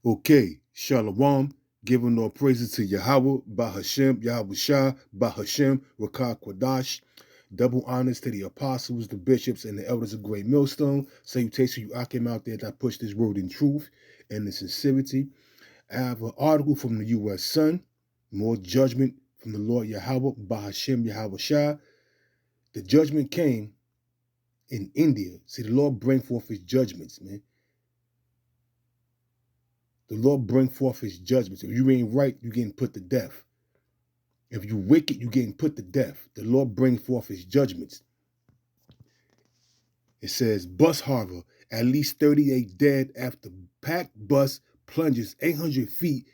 Okay, Shalom, giving all praises to Yahweh, Bahashem, Yahweh Shah, Bahashem, Rakah Kwadash. Double honors to the apostles, the bishops, and the elders of Great Millstone. Salutations to you Akim out there that push this word in truth and in sincerity. I have an article from the U.S. Sun, more judgment from the Lord Yahweh, Bahashem, Yahweh Shah. The judgment came in India. See, the Lord bring forth his judgments, man. The Lord bring forth his judgments. If you ain't right, you getting put to death. If you wicked, you getting put to death. The Lord bring forth his judgments. It says, Bus Harbor, at least 38 dead after packed bus plunges 800 feet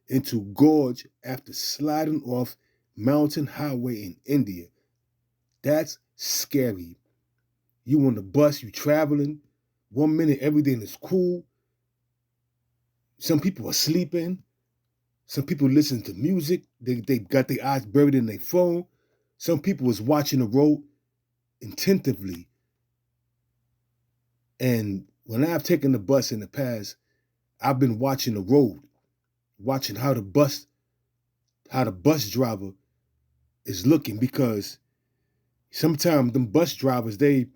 into gorge after sliding off mountain highway in India. That's scary. You on the bus, you traveling. 1 minute, everything is cool. Some people are sleeping. Some people listen to music. They got their eyes buried in their phone. Some people was watching the road attentively. And when I've taken the bus in the past, I've been watching the road, watching how the bus driver is looking, because sometimes them bus drivers, they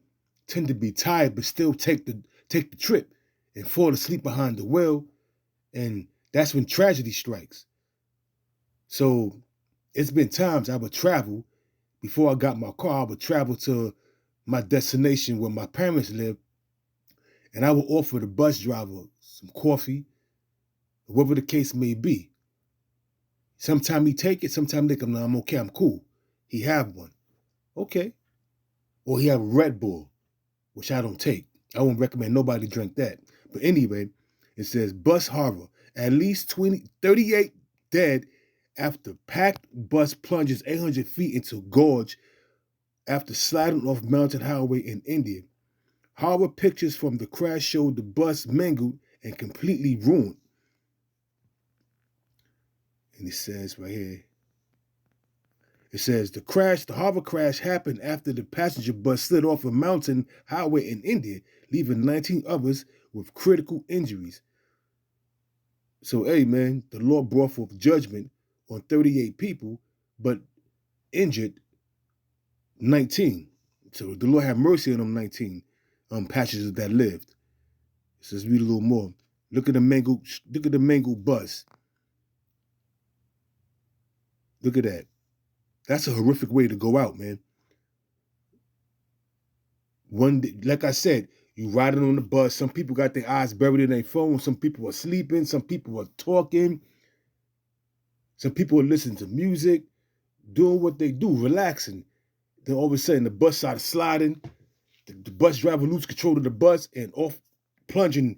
tend to be tired but still take the trip and fall asleep behind the wheel, and that's when tragedy strikes. So it's been times I would travel, before I got my car, I would travel to my destination where my parents live, and I would offer the bus driver some coffee, whatever the case may be. Sometimes he take it, sometimes they come, no, I'm okay, I'm cool. He have one. Okay. Or he have a Red Bull, which I don't take. I won't recommend nobody drink that. But anyway, it says Bus Harbor, at least 38 dead after packed bus plunges 800 feet into gorge after sliding off mountain highway in India. Harbor pictures from the crash showed the bus mangled and completely ruined. And it says right here, it says the Harbor crash happened after the passenger bus slid off a mountain highway in India, leaving 19 others with critical injuries. So, hey, man, the Lord brought forth judgment on 38 people, but injured 19. So the Lord have mercy on them 19 passengers that lived. It says, read a little more. Look at the mangled bus. Look at that. That's a horrific way to go out, man. One day, like I said, you riding on the bus. Some people got their eyes buried in their phone. Some people are sleeping. Some people are talking. Some people are listening to music, doing what they do, relaxing. Then all of a sudden, the bus started sliding. The bus driver loses control of the bus and off plunging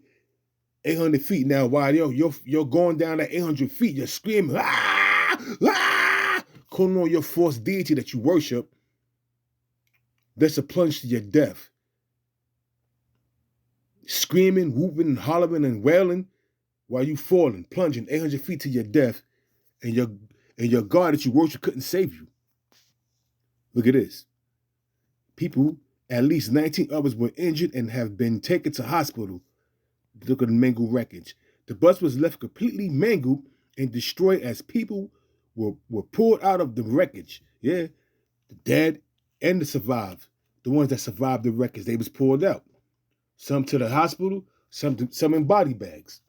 800 feet. Now, while you're going down that 800 feet, you're screaming, ah, ah, calling on your false deity that you worship. That's a plunge to your death. Screaming, whooping, and hollering, and wailing while you falling, plunging 800 feet to your death, and your God that you worship couldn't save you. Look at this. People, at least 19 others were injured and have been taken to hospital. Look at the mangled wreckage. The bus was left completely mangled and destroyed as people were pulled out of the wreckage. Yeah, the dead and the survived. The ones that survived the wreckage, they was pulled out. Some to the hospital, some in body bags.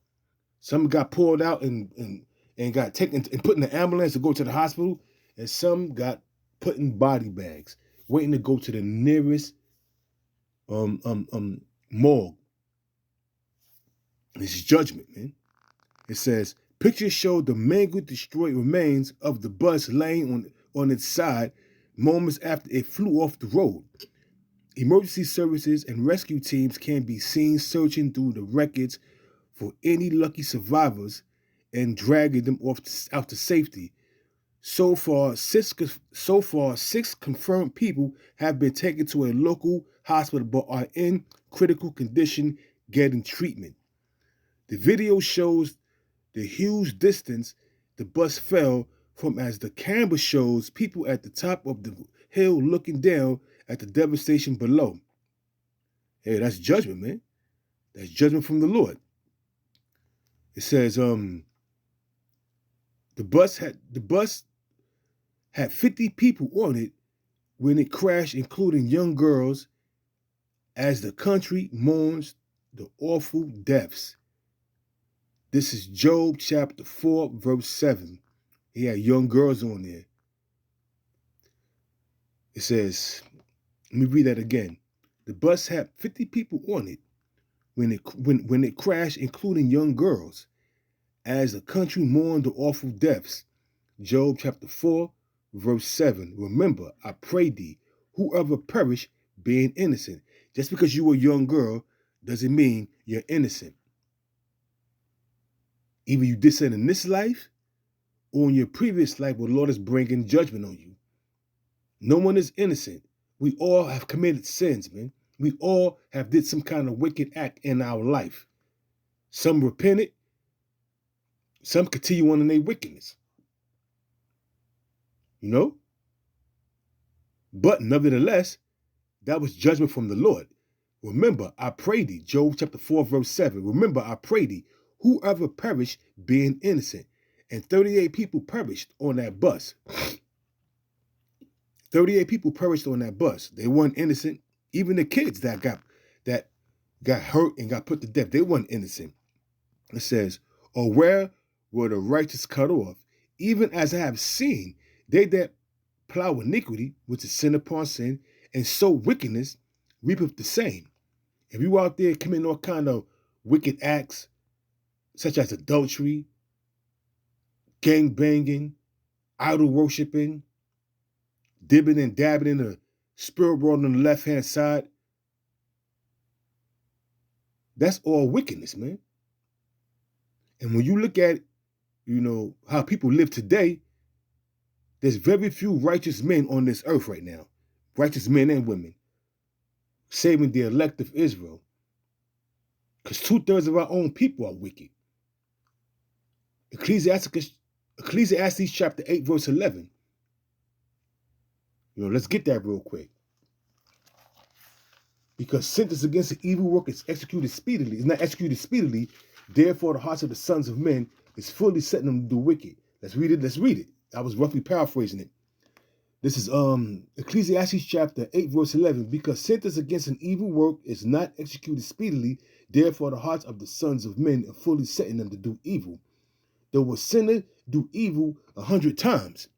Some got pulled out and got taken and put in the ambulance to go to the hospital, and some got put in body bags, waiting to go to the nearest morgue. It's judgment, man. It says pictures show the mangled, destroyed remains of the bus laying on its side moments after it flew off the road. Emergency services and rescue teams can be seen searching through the wreckage for any lucky survivors and dragging them out to safety. So far, six confirmed people have been taken to a local hospital but are in critical condition getting treatment. The video shows the huge distance the bus fell from, as the camera shows people at the top of the hill looking down at the devastation below. Hey, that's judgment, man. That's judgment from the Lord. It says the bus had 50 people on it when it crashed, including young girls, as the country mourns the awful deaths. This is Job chapter 4, verse 7. He had young girls on there. It says, let me read that again. The bus had 50 people on it when it crashed, including young girls, as the country mourned the awful deaths. Job chapter 4, verse 7. Remember, I pray thee, whoever perish being innocent. Just because you were a young girl doesn't mean you're innocent. Either you did sin in this life or in your previous life where the Lord is bringing judgment on you. No one is innocent. We all have committed sins, man. We all have did some kind of wicked act in our life. Some repented. Some continue on in their wickedness. You know? But nevertheless, that was judgment from the Lord. Remember, I pray thee, Job chapter 4, verse 7. Remember, I pray thee, whoever perished being innocent. And 38 people perished on that bus. 38 people perished on that bus. They weren't innocent. Even the kids that got hurt and got put to death, they weren't innocent. It says, or where were the righteous cut off? Even as I have seen, they that plow iniquity, which is sin upon sin, and sow wickedness, reapeth the same. If you out there committing all kind of wicked acts, such as adultery, gang banging, idol worshiping, dibbing and dabbing in the spirit world on the left-hand side, that's all wickedness, man. And when you look at, how people live today, there's very few righteous men on this earth right now. Righteous men and women. Saving the elect of Israel. Because 2/3 of our own people are wicked. Ecclesiastes chapter 8, verse 11. Let's get that real quick. Because sentence against the evil work is executed speedily. It's not executed speedily. Therefore, the hearts of the sons of men is fully setting them to do wicked. Let's read it. I was roughly paraphrasing it. This is Ecclesiastes chapter 8, verse 11. Because sentence against an evil work is not executed speedily. Therefore, the hearts of the sons of men are fully setting them to do evil. Though a sinner do evil 100 times,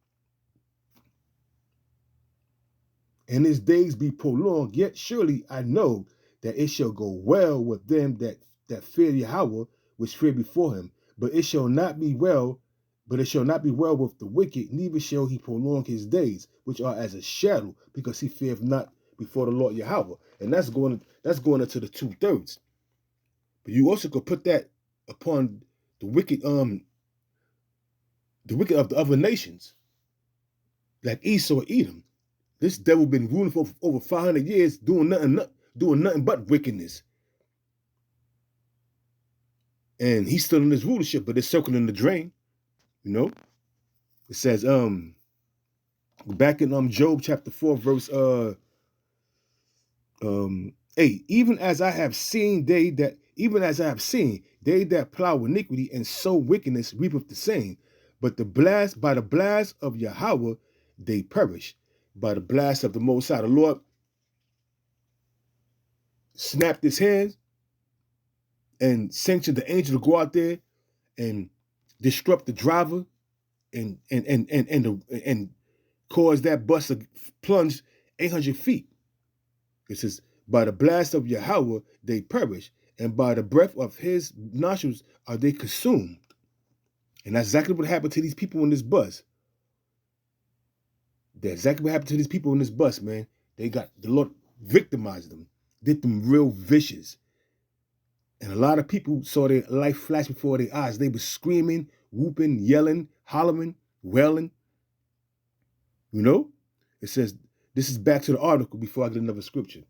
and his days be prolonged, yet surely I know that it shall go well with them that fear Yahweh, which fear before him. But it shall not be well with the wicked, neither shall he prolong his days, which are as a shadow, because he feareth not before the Lord Yahweh. And that's going into the 2/3. But you also could put that upon the wicked of the other nations, like Esau or Edom. This devil been ruling for over 500 years, doing nothing but wickedness. And he's still in his rulership, but it's circling the drain. It says, back in Job chapter 4, verse 8. Even as I have seen, they that plow iniquity and sow wickedness reapeth the same. But by the blast of Yahweh they perish. By the blast of the Most High, the Lord snapped his hands and sanctioned the angel to go out there and disrupt the driver and cause that bus to plunge 800 feet. It says, by the blast of Yahweh they perish, and by the breath of his nostrils are they consumed. And that's exactly what happened to these people on this bus. That's exactly what happened to these people on this bus, man. The Lord victimized them, did them real vicious. And a lot of people saw their life flash before their eyes. They were screaming, whooping, yelling, hollering, wailing. It says, this is back to the article before I get another scripture.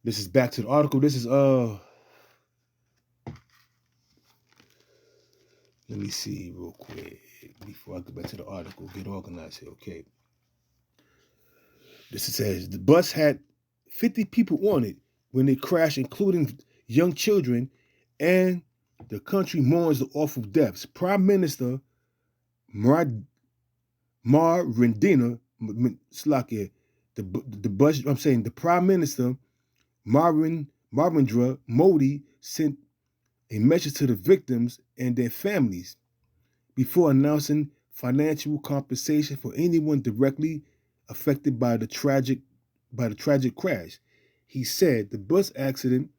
This is back to the article. This is, let me see real quick before I get back to the article. Get organized here, okay? This says, the bus had 50 people on it when it crashed, including young children, and The country mourns the awful deaths. Prime Minister Narendra Slakia, the Prime Minister Narendra Modi sent a message to the victims and their families before announcing financial compensation for anyone directly affected by the tragic crash. He said the bus accident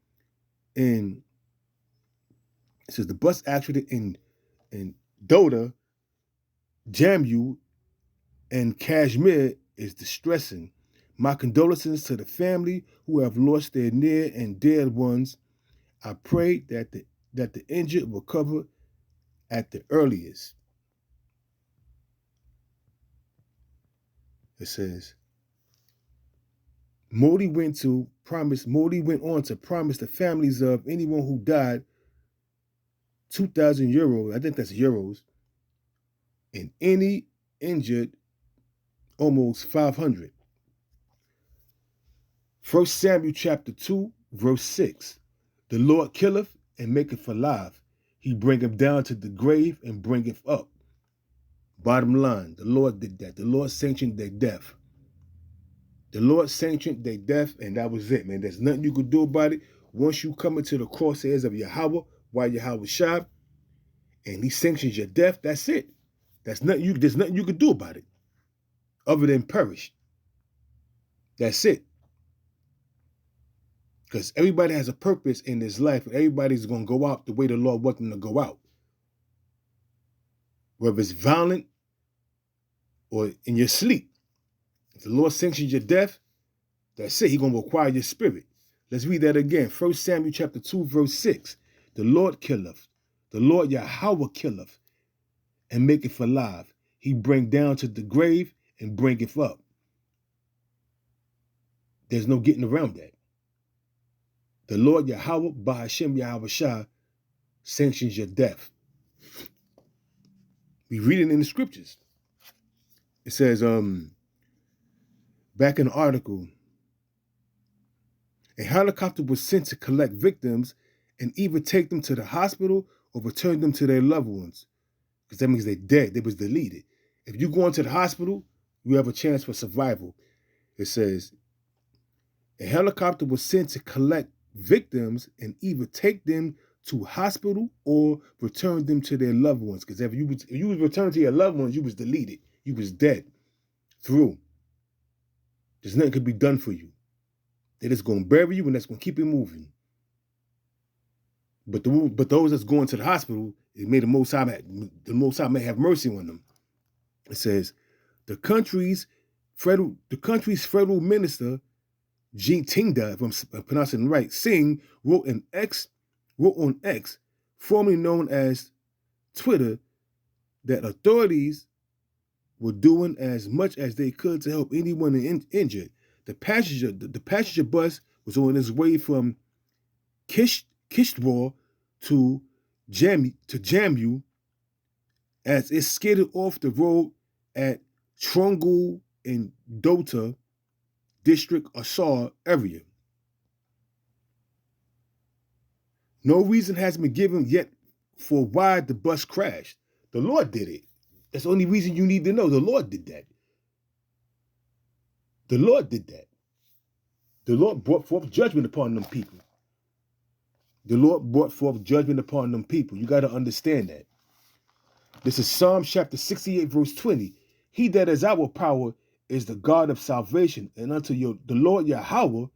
in Doda, Jammu, and Kashmir is distressing. My condolences to the family who have lost their near and dear ones. I pray that the injured recover at the earliest. It says Modi went on to promise the families of anyone who died 2,000 euros, I think that's euros, and any injured almost 500. 1 Samuel chapter 2, verse 6. The Lord killeth and maketh alive. He bringeth down to the grave and bringeth up. Bottom line, the Lord did that. The Lord sanctioned their death. The Lord sanctioned their death, and that was it, man. There's nothing you could do about it. Once you come into the crosshairs of Yahweh, while Yahweh Shah, and he sanctions your death, that's it. There's nothing you could do about it other than perish. That's it. Because everybody has a purpose in this life, and everybody's going to go out the way the Lord wants them to go out. Whether it's violent or in your sleep. If the Lord sanctions your death, that's it. He's going to require your spirit. Let's read that again. 1 Samuel chapter 2, verse 6. The Lord killeth. The Lord Yahweh killeth and maketh alive. He bring down to the grave and bringeth up. There's no getting around that. The Lord Yahweh, Bahashem Yahweh Shah, sanctions your death. We read it in the scriptures. It says, back in the article, a helicopter was sent to collect victims and either take them to the hospital or return them to their loved ones. Because that means they're dead. They was deleted. If you go into the hospital, you have a chance for survival. It says, a helicopter was sent to collect victims and either take them to hospital or return them to their loved ones. Because if you was returned to your loved ones, you was deleted. You was dead. Through. There's nothing could be done for you. They're just going to bury you and that's going to keep it moving. But those that's going to the hospital, it made the Most High may have mercy on them. It says, the country's federal minister, Jaitinda, if I'm pronouncing it right, Singh, wrote on X, formerly known as Twitter, that authorities were doing as much as they could to help anyone injured. The passenger bus was on its way from Kishtwar to Jammu as it skidded off the road at Trongul in Dota district Asar area. No reason has been given yet for why the bus crashed. The Lord did it. That's the only reason you need to know. The Lord did that. The Lord did that. The Lord brought forth judgment upon them people. The Lord brought forth judgment upon them people. You got to understand that. This is Psalm chapter 68, verse 20. He that is our power is the God of salvation, and unto the Lord Yahweh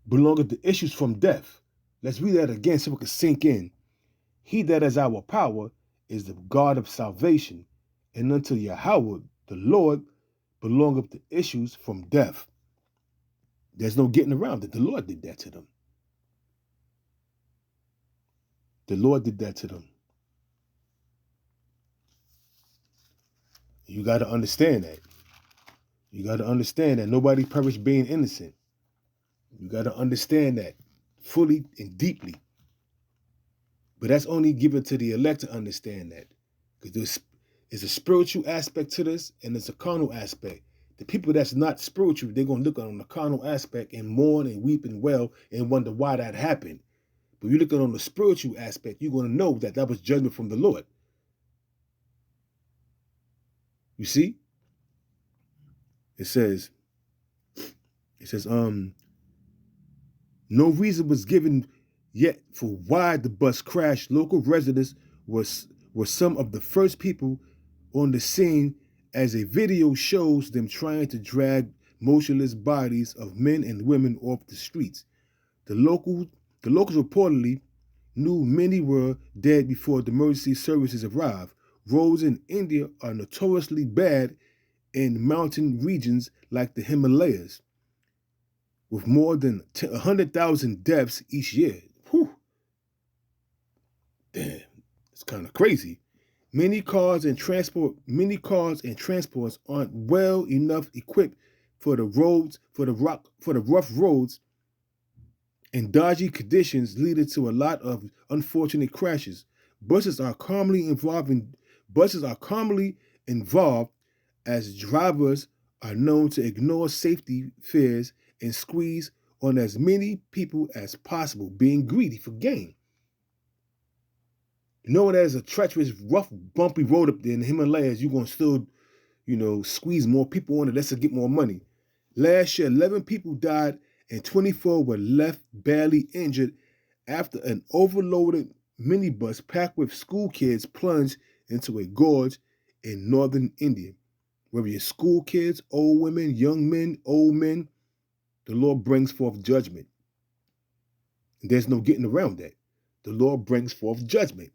belongeth the issues from death. Let's read that again so we can sink in. He that is our power is the God of salvation, and unto Yahweh, the Lord, belongeth the issues from death. There's no getting around it. The Lord did that to them. The Lord did that to them. You got to understand that. You got to understand that nobody perished being innocent. You got to understand that fully and deeply. But that's only given to the elect to understand that. Because there's a spiritual aspect to this and there's a carnal aspect. The people that's not spiritual, they're going to look on the carnal aspect and mourn and weep and wail and wonder why that happened. But you look at it on the spiritual aspect, you're going to know that that was judgment from the Lord. You see? It says, no reason was given yet for why the bus crashed. Local residents were some of the first people on the scene, as a video shows them trying to drag motionless bodies of men and women off the streets. The locals reportedly knew many were dead before the emergency services arrived. Roads in India are notoriously bad in mountain regions like the Himalayas, with more than 100,000 deaths each year. Whew. Damn, it's kind of crazy. Many cars and transports aren't well enough equipped for the rough roads, and dodgy conditions leading to a lot of unfortunate crashes. Buses are commonly involved as drivers are known to ignore safety fears and squeeze on as many people as possible, being greedy for gain. Knowing there's a treacherous, rough, bumpy road up there in the Himalayas, you're going to still, squeeze more people on it. Let's get more money. Last year, 11 people died and 24 were left badly injured after an overloaded minibus packed with school kids plunged into a gorge in northern India. Whether you're school kids, old women, young men, old men, the Lord brings forth judgment. And there's no getting around that. The Lord brings forth judgment.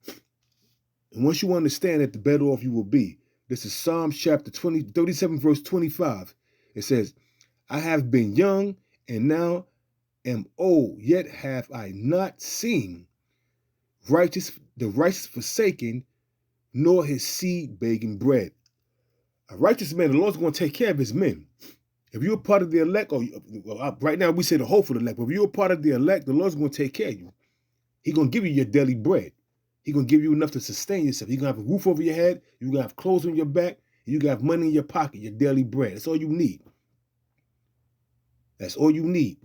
And once you understand that, the better off you will be. This is Psalms chapter 37, verse 25. It says, I have been young and now am old, yet have I not seen the righteous forsaken, nor his seed begging bread. A righteous man, the Lord's going to take care of his men. If you're a part of the elect, right now we say the hopeful elect, but if you're a part of the elect, the Lord's going to take care of you. He's going to give you your daily bread. He's going to give you enough to sustain yourself. You're going to have a roof over your head. You're going to have clothes on your back. And you're going to have money in your pocket, your daily bread. That's all you need. That's all you need.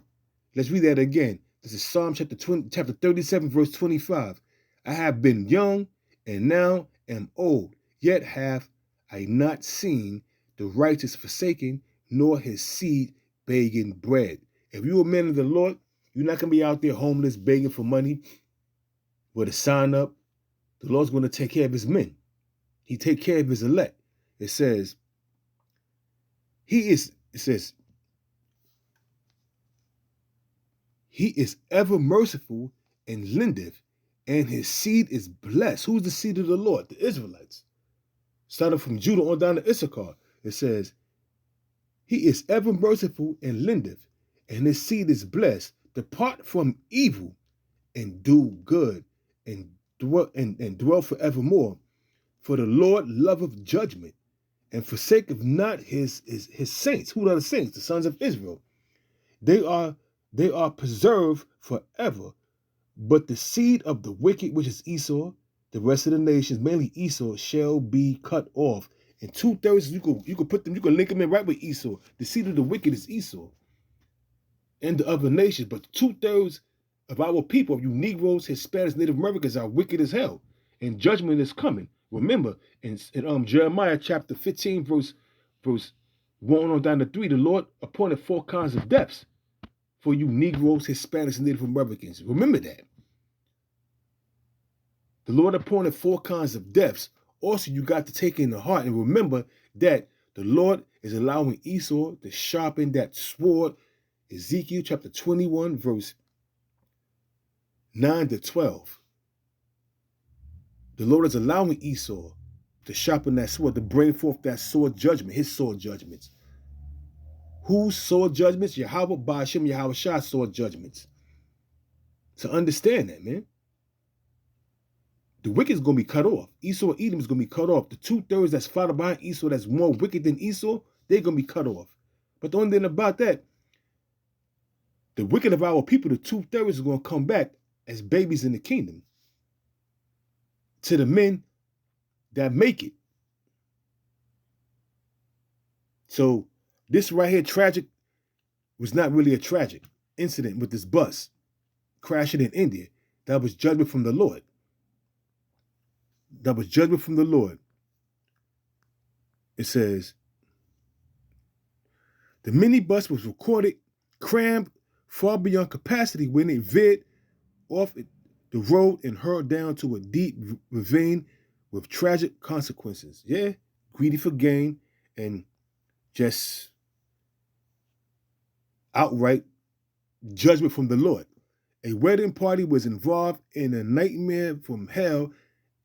Let's read that again. This is Psalm chapter 37, verse 25. I have been young and now am old, yet have I not seen the righteous forsaken, nor his seed begging bread. If you're a man of the Lord, you're not going to be out there homeless, begging for money with a sign up. The Lord's going to take care of his men. He take care of his elect. It says, he is ever merciful and lendeth, and his seed is blessed. Who's the seed of the Lord? The Israelites. Starting from Judah on down to Issachar. It says, he is ever merciful and lendeth, and his seed is blessed. Depart from evil and do good, and dwell forevermore. For the Lord loveth judgment, and forsaketh not his saints. Who are the saints? The sons of Israel. They are preserved forever. But the seed of the wicked, which is Esau, the rest of the nations, mainly Esau, shall be cut off. And 2/3, you could link them in right with Esau. The seed of the wicked is Esau and the other nations. But 2/3 of our people, you Negroes, Hispanics, Native Americans, are wicked as hell. And judgment is coming. Remember, in Jeremiah chapter 15, verse 1 on down to 3, the Lord appointed 4 kinds of deaths for you Negroes, Hispanics, and Native Americans. Remember that. The Lord appointed 4 kinds of deaths. Also, you got to take in the heart and remember that the Lord is allowing Esau to sharpen that sword. Ezekiel chapter 21, verse 9 to 12. The Lord is allowing Esau to sharpen that sword, to bring forth that sword judgment, his sword judgments. Whose sword judgments? Yahweh, Ba'ashem, Yahweh Shah's sword judgments. So understand that, man. The wicked is going to be cut off. Esau and Edom is going to be cut off. The 2/3 that's followed behind Esau, that's more wicked than Esau, they're going to be cut off. But the only thing about that, the wicked of our people, the 2/3 is going to come back as babies in the kingdom to the men that make it. So this right here, tragic, was not really a tragic incident with this bus crashing in India. That was judgment from the Lord. That was judgment from the Lord. It says, the minibus was recorded crammed far beyond capacity when it veered off the road and hurled down to a deep ravine with tragic consequences. Yeah, greedy for gain and just outright judgment from the Lord. A wedding party was involved in a nightmare from hell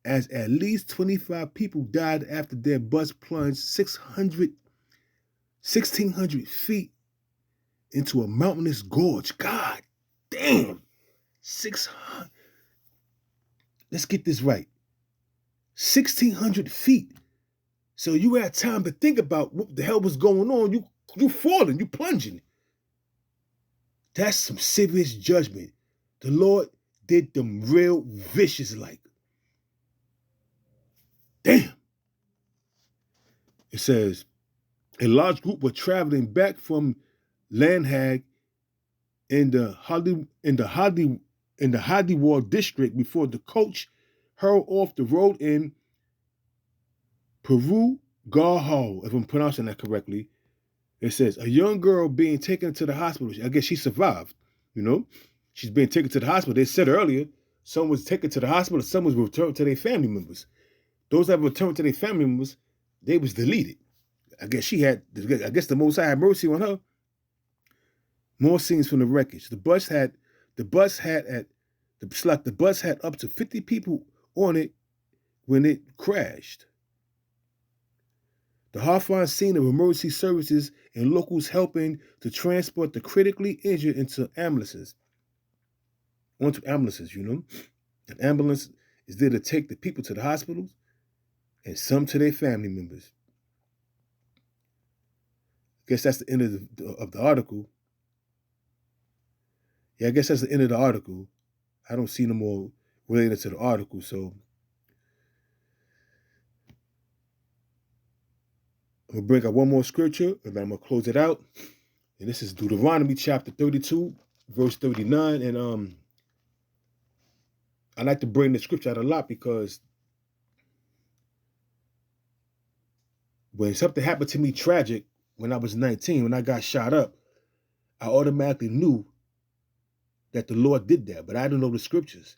as at least 25 people died after their bus plunged 1,600 feet into a mountainous gorge. God damn. 600. Let's get this right. 1,600 feet. So you had time to think about what the hell was going on. You falling, you plunging. That's some serious judgment. The Lord did them real vicious like. Damn. It says, a large group were traveling back from Landhag in the Hadiwar district before the coach hurled off the road in Peru Garhal, if I'm pronouncing that correctly. It says, a young girl being taken to the hospital. I guess she survived, you know. She's being taken to the hospital. They said earlier, some was taken to the hospital, some was returned to their family members. Those that returned to their family members, they was deleted. I guess the Most High had mercy on her. More scenes from the wreckage. The bus had up to 50 people on it when it crashed. The horrifying scene of emergency services and locals helping to transport the critically injured onto ambulances, you know. An ambulance is there to take the people to the hospitals and some to their family members. I guess that's the end of the article. Yeah, I guess that's the end of the article. I don't see no more related to the article, so I'm going to bring out one more scripture, and then I'm going to close it out. And this is Deuteronomy chapter 32, verse 39. And I like to bring the scripture out a lot because when something happened to me tragic when I was 19, when I got shot up, I automatically knew that the Lord did that, but I didn't know the scriptures.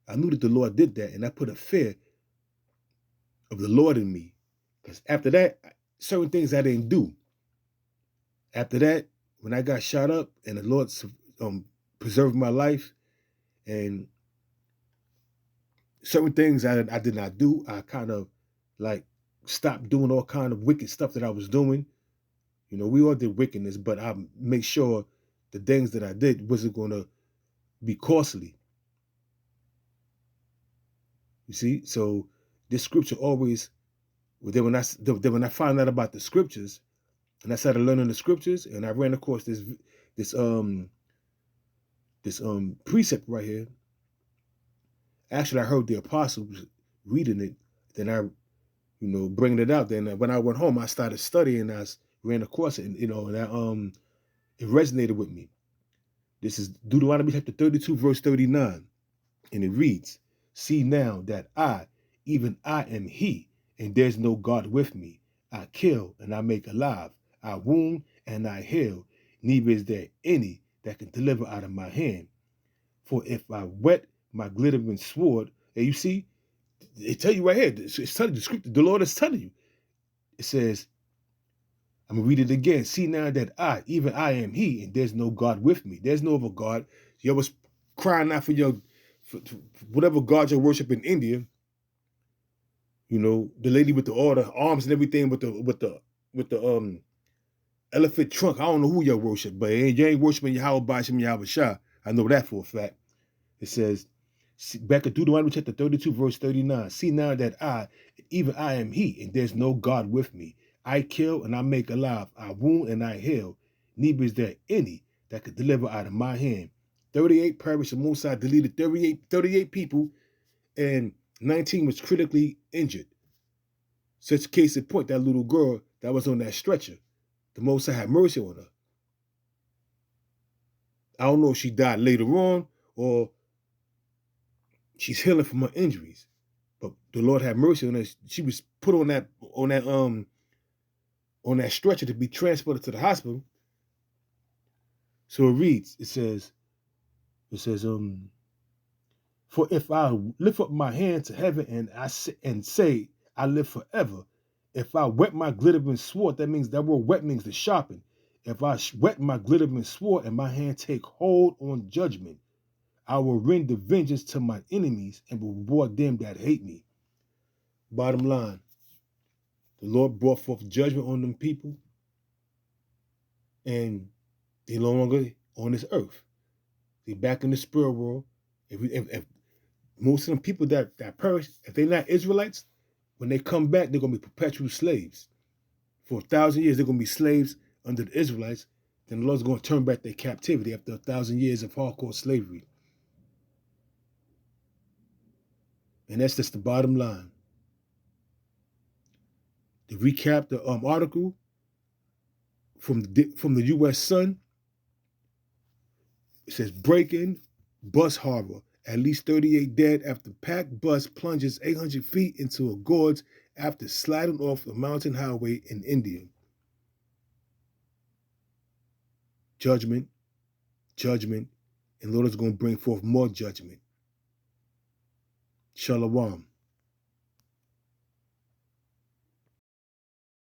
I knew that the Lord did that, and I put a fear of the Lord in me. Because after that, certain things I didn't do. After that, when I got shot up and the Lord preserved my life, and certain things I did not do, I kind of like stopped doing all kind of wicked stuff that I was doing. You know, we all did wickedness, but I make sure the things that I did wasn't going to be costly. You see, so this scripture always. Then when I found out about the scriptures, and I started learning the scriptures, and I ran across this precept right here. Actually, I heard the apostles reading it. Then I, bringing it out. Then when I went home, I started studying. I ran across it, and and it resonated with me. This is Deuteronomy chapter 32, verse 39, and it reads, "See now that I, even I, am He, and there's no God with me. I kill and I make alive. I wound and I heal. Neither is there any that can deliver out of my hand. For if I whet my glittering sword," and you see, it tell you right here. It's telling you, the scripture. The Lord is telling you. It says, I'm gonna read it again. "See now that I, even I, am He, and there's no God with me." There's no other God. You was crying out for whatever God you worship in India. The lady with all the arms and everything with the elephant trunk. I don't know who you worship, but you ain't worshiping Yahweh Bashim Yahweh Shah. I know that for a fact. It says, back in Deuteronomy chapter 32, verse 39, "See now that I, even I, am He, and there's no God with me. I kill and I make alive. I wound and I heal. Neither is there any that could deliver out of my hand." 38 perished, and Mosai deleted 38 people, and 19 was critically injured. Such case in point, that little girl that was on that stretcher, the Most High had mercy on her. I don't know if she died later on or She's healing from her injuries. But the Lord had mercy on her. She was put on that stretcher to be transported to the hospital. So it reads, it says, for if I lift up my hand to heaven and say, I live forever. If I wet my glittering sword, that word wet means to sharpen. If I wet my glittering sword and my hand take hold on judgment, I will render vengeance to my enemies and will reward them that hate me. Bottom line, the Lord brought forth judgment on them people, and they're no longer on this earth. They're back in the spirit world. If most of them people that perish, if they're not Israelites, when they come back, they're going to be perpetual slaves. For 1,000 years, they're going to be slaves under the Israelites. Then the Lord's going to turn back their captivity after 1,000 years of hardcore slavery. And that's just the bottom line. To recap the article from the U.S. Sun, it says break-in, bus harbor. At least 38 dead after packed bus plunges 800 feet into a gorge after sliding off a mountain highway in India. Judgment, judgment, and Lord is going to bring forth more judgment. Shalom.